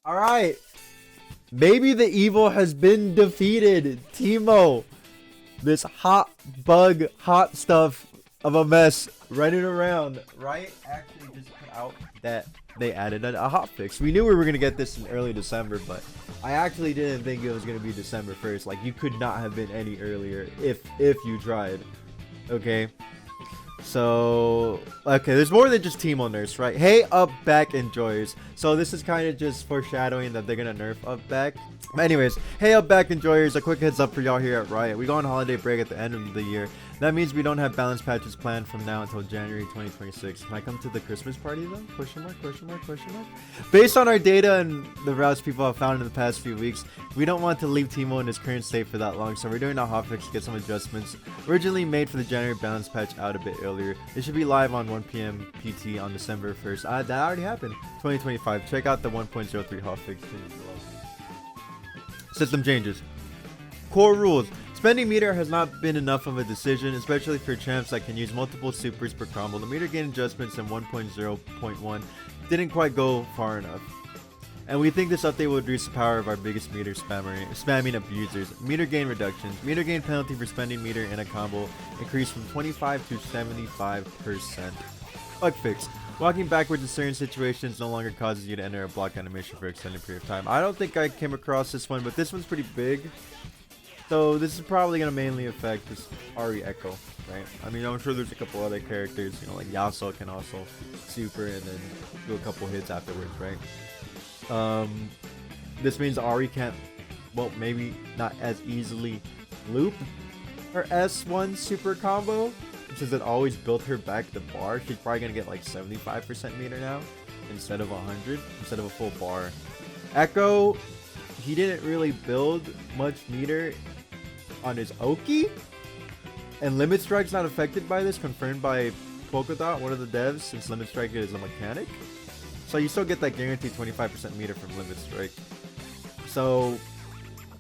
Alright. Maybe the evil has been defeated. Teemo. This hot bug, hot stuff of a mess running around. Riot actually just put out that they added a hotfix. We knew we were going to get this in early December, but I actually didn't think it was going to be December 1st. Like, you could not have been any earlier if you tried. Okay. So, okay, there's more than just Teemo nerfs, right? Hey, up back enjoyers. So this is kind of just foreshadowing that they're gonna nerf up back. Anyways, hey up back enjoyers, a quick heads up for y'all here at Riot. We go on holiday break at the end of the year. That means we don't have balance patches planned from now until January 2026. Can I come to the Christmas party though? Question mark, question mark, question mark. Based on our data and the routes people have found in the past few weeks, we don't want to leave Teemo in his current state for that long, so we're doing a hotfix to get some adjustments originally made for the January balance patch out a bit earlier. It should be live on 1 p.m. PT on December 1st. That already happened. 2025. Check out the 1.03 hotfix. System changes. Core rules. Spending meter has not been enough of a decision, especially for champs that can use multiple supers per combo. The meter gain adjustments in 1.0.1 didn't quite go far enough. And we think this update will reduce the power of our biggest meter spamming abusers. Meter gain reductions. Meter gain penalty for spending meter in a combo increased from 25 to 75%. Bug fix. Walking backwards in certain situations no longer causes you to enter a block animation for an extended period of time. I don't think I came across this one, but this one's pretty big. So this is probably going to mainly affect this Ahri Echo, right? I mean, I'm sure there's a couple other characters, you know, like Yasuo can also super and then do a couple hits afterwards, right? This means Ahri can't, well, maybe not as easily loop her S1 super combo, since it always built her back the bar. She's probably going to get like 75% meter now instead of 100, instead of a full bar. Echo, he didn't really build much meter on his Oki, and Limit Strike's not affected by this, confirmed by Polkadot, one of the devs, since Limit Strike is a mechanic. So you still get that guaranteed 25% meter from Limit Strike. So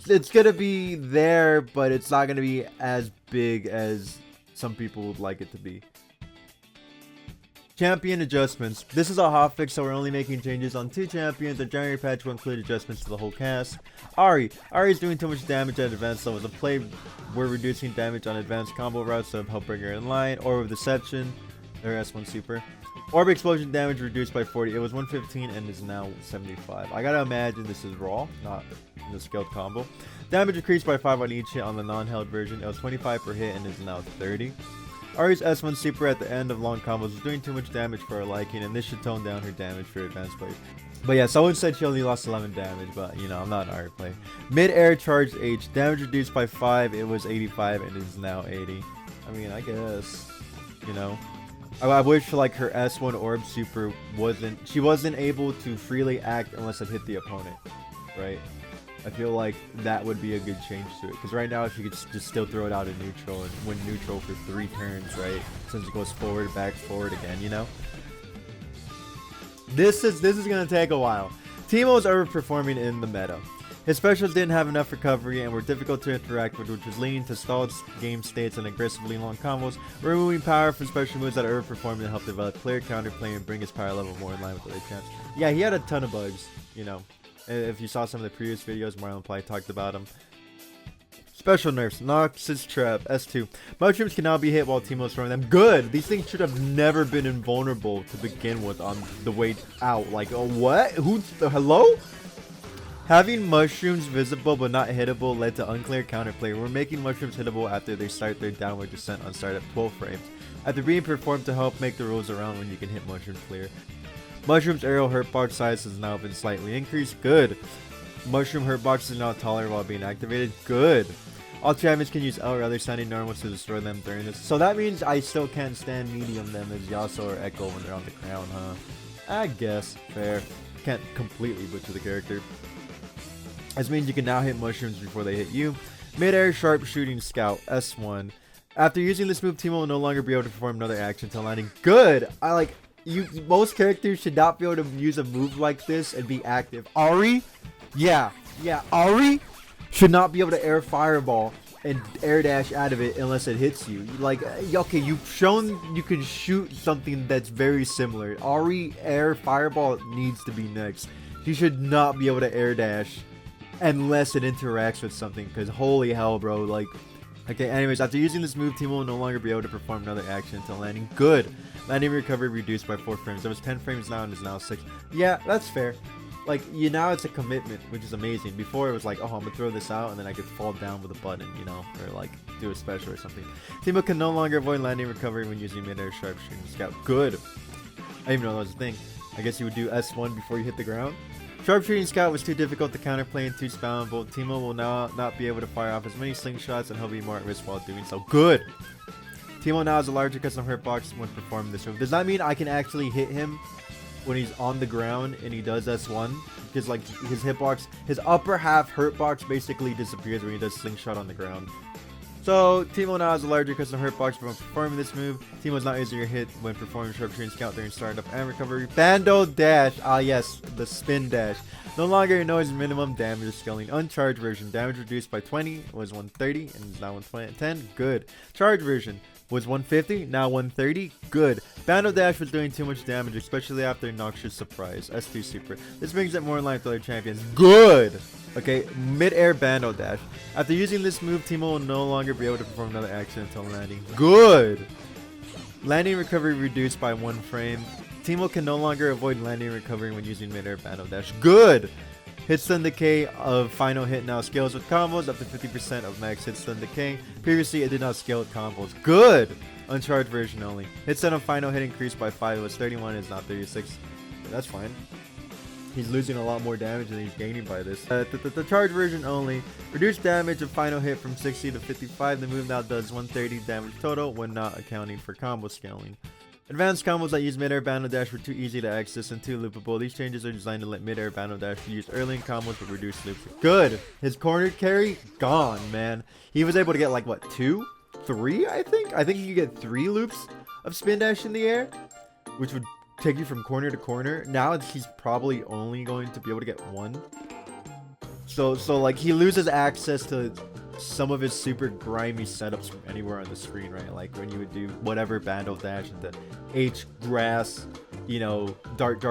it's gonna be there, but it's not gonna be as big as some people would like it to be. Champion adjustments. This is a hotfix, so we're only making changes on 2 champions. The January patch will include adjustments to the whole cast. Ahri is doing too much damage at advanced levels of play. We're reducing damage on advanced combo routes to help bring her in line. Orb of Deception, their S1 super. Orb explosion damage reduced by 40. It was 115 and is now 75. I gotta imagine this is raw, not the scaled combo. Damage increased by 5 on each hit on the non-held version. It was 25 per hit and is now 30. Ahri's S1 super at the end of long combos is doing too much damage for her liking, and this should tone down her damage for advanced play. But yeah, someone said she only lost 11 damage, but you know, I'm not an Ahri player. Mid-air charged H, damage reduced by 5, it was 85 and is now 80. I mean, I guess, you know. I wish like her S1 orb super she wasn't able to freely act unless it hit the opponent, right? I feel like that would be a good change to it, because right now she could just still throw it out in neutral and win neutral for 3 turns, right? Since it goes forward, back, forward again, you know? This is gonna take a while. Teemo is overperforming in the meta. His specials didn't have enough recovery and were difficult to interact with, which was leading to stalled game states and aggressively long combos. We're removing power from special moves that are overperforming to help develop clear counterplay and bring his power level more in line with other champs. Yeah, he had a ton of bugs, you know. If you saw some of the previous videos, Marlon probably talked about them. Special nerfs. Noxus Trap. S2. Mushrooms can now be hit while Teemo's throwing them. Good! These things should have never been invulnerable to begin with on the way out. Like, oh, what? Hello? Having mushrooms visible but not hittable led to unclear counterplay. We're making mushrooms hittable after they start their downward descent on start at 12 frames. After being performed to help make the rules around when you can hit mushrooms clear. Mushroom's aerial hurtbox size has now been slightly increased. Good. Mushroom hurtbox is now taller while being activated. Good. All champions can use L or other standing normals to destroy them during this. So that means I still can't stand medium them as Yasuo or Echo when they're on the crown, huh? I guess. Fair. Can't completely butcher the character. This means you can now hit mushrooms before they hit you. Mid-air sharp shooting scout. S1. After using this move, Teemo will no longer be able to perform another action until landing. Good. Most characters should not be able to use a move like this and be active. Ahri? Yeah, Ahri should not be able to air fireball and air dash out of it unless it hits you. Like, okay, you've shown you can shoot something that's very similar. Ahri air fireball needs to be next. He should not be able to air dash unless it interacts with something, because holy hell, bro. Like, okay, anyways, after using this move, Teemo will no longer be able to perform another action until landing. Good. Landing recovery reduced by 4 frames. It was 10 frames now and is now 6. Yeah, that's fair. Like, now it's a commitment, which is amazing. Before, it was like, oh, I'm gonna throw this out and then I could fall down with a button, you know, or like do a special or something. Teemo can no longer avoid landing recovery when using mid-air sharpshooting scout. Good. I didn't even know that was a thing. I guess you would do S1 before you hit the ground. Sharpshooting scout was too difficult to counterplay and too spammable. Teemo will now not be able to fire off as many slingshots and he'll be more at risk while doing so. Good. Teemo now has a larger custom hurt box when performing this move. Does that mean I can actually hit him when he's on the ground and he does S1? Because like his hitbox, his upper half hurt box basically disappears when he does slingshot on the ground. So Teemo now has a larger custom hurt box when performing this move. Teemo is not easier to hit when performing sharpshooting scout during startup and recovery. Bando dash. Ah yes, the spin dash. No longer ignores minimum damage scaling. Uncharged version. Damage reduced by 20 was 130 and is now 110. Good. Charge version was 150, now 130. Good. Bando dash was doing too much damage, especially after Noxious Surprise. S2 super. This brings it more in line with other champions. Good. Okay, mid-air Bando dash. After using this move, Teemo will no longer be able to perform another action until landing. Good. Landing recovery reduced by 1 frame. Teemo can no longer avoid landing recovery when using mid-air Bando dash. Good. Hit stun decay of final hit now scales with combos up to 50% of max hit stun decay. Previously, it did not scale with combos. Good. Uncharged version only. Hit stun of final hit increased by 5. It was 31. It's now 36. That's fine. He's losing a lot more damage than he's gaining by this. The charge version only. Reduced damage of final hit from 60 to 55. The move now does 130 damage total when not accounting for combo scaling. Advanced combos that use mid-air Bando dash were too easy to access and too loopable. These changes are designed to let mid-air Bando dash be used early in combos but reduce loops. Good. His corner carry gone, man. He was able to get like what, 2, 3? I think he could get 3 loops of spin dash in the air, which would take you from corner to corner. Now he's probably only going to be able to get 1. So like he loses access to some of his super grimy setups from anywhere on the screen, right? Like when you would do whatever Bando dash into H grass, you know, dart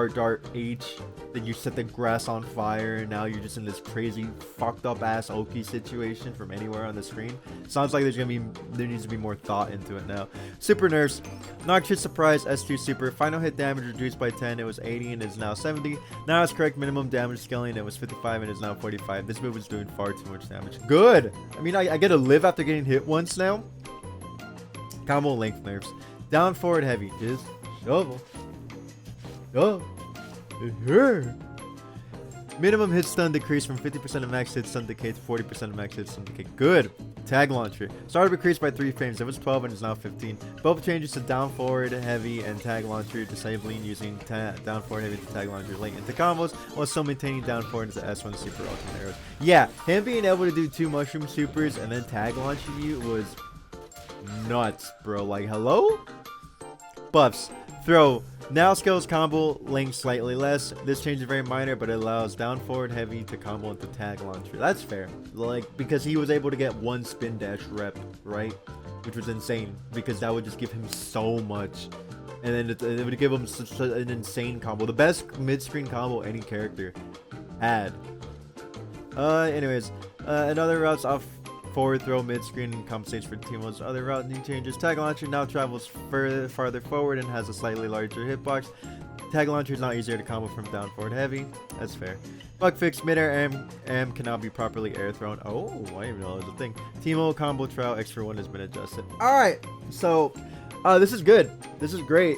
H, then you set the grass on fire, and now you're just in this crazy fucked up ass Oki situation from anywhere on the screen. Sounds like there needs to be more thought into it now. Super nerfs. Noxious Surprise S2 super. Final hit damage reduced by 10. It was 80 and is now 70. Now it's correct minimum damage scaling. It was 55 and is now 45. This move is doing far too much damage. Good. I mean, I get to live after getting hit once now. Combo length nerfs. Down forward heavy. Just shovel. Oh. Minimum hit stun decreased from 50% of max hit stun decay to 40% of max hit stun decay. Good. Tag launcher. Started decreased by 3 frames. It was 12 and is now 15. Both changes to down forward heavy and tag launcher, disabling using down forward heavy to tag launcher link into combos while still maintaining down forward into S1 super ultimate arrows. Yeah, him being able to do 2 mushroom supers and then tag launching you was nuts, bro. Like, hello? Buffs. Throw. Now scales combo length slightly less. This change is very minor, but it allows down forward heavy to combo into tag launcher. That's fair. Like, because he was able to get 1 spin dash rep, right? Which was insane, because that would just give him so much. And then it would give him such an insane combo. The best mid-screen combo any character had. Anyways, another routes off forward throw mid-screen compensates for Teemo's other route new changes. Tag launcher now travels farther forward and has a slightly larger hitbox. Tag launcher is now easier to combo from down forward heavy. That's fair. Bug fix. Mid-air AM cannot be properly air thrown. Oh, I didn't even know that was a thing. Teemo combo trial extra 1 has been adjusted. Alright, so this is good. This is great.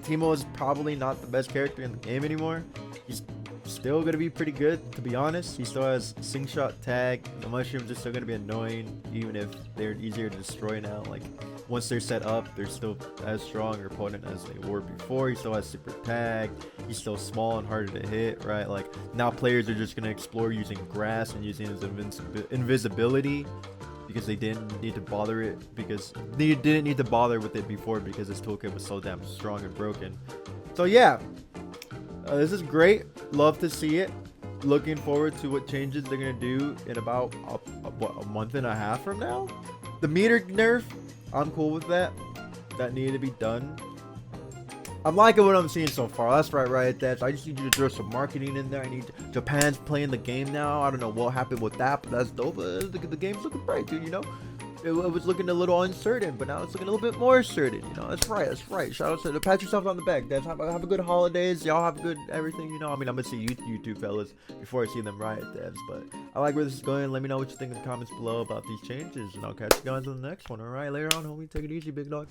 Teemo is probably not the best character in the game anymore. He's still gonna be pretty good, to be honest. He still has slingshot tag. The mushrooms are still gonna be annoying, even if they're easier to destroy now. Like, once they're set up, they're still as strong or potent as they were before. He still has super tag. He's still small and harder to hit, right? Like, now players are just gonna explore using grass and using his invisibility, because they didn't need to bother it, because they didn't need to bother with it before because his toolkit was so damn strong and broken. So yeah, this is great. Love to see it. Looking forward to what changes they're gonna do in about a month and a half from now. The meter nerf, I'm cool with that. That needed to be done. I'm liking what I'm seeing so far. That's right, Riot Devs. I just need you to throw some marketing in there. I need Japan's playing the game now. I don't know what happened with that, but that's dope. The game's looking bright, dude. You know, it was looking a little uncertain, but now it's looking a little bit more certain. You know, that's right. That's right. Shout out to pat yourself on the back, Devs. Have a good holidays. Y'all have a good everything. You know, I mean, I'm gonna see you two fellas before I see them, Riot Devs. But I like where this is going. Let me know what you think in the comments below about these changes, and I'll catch you guys on the next one. All right, later on, homie. Take it easy, big dog.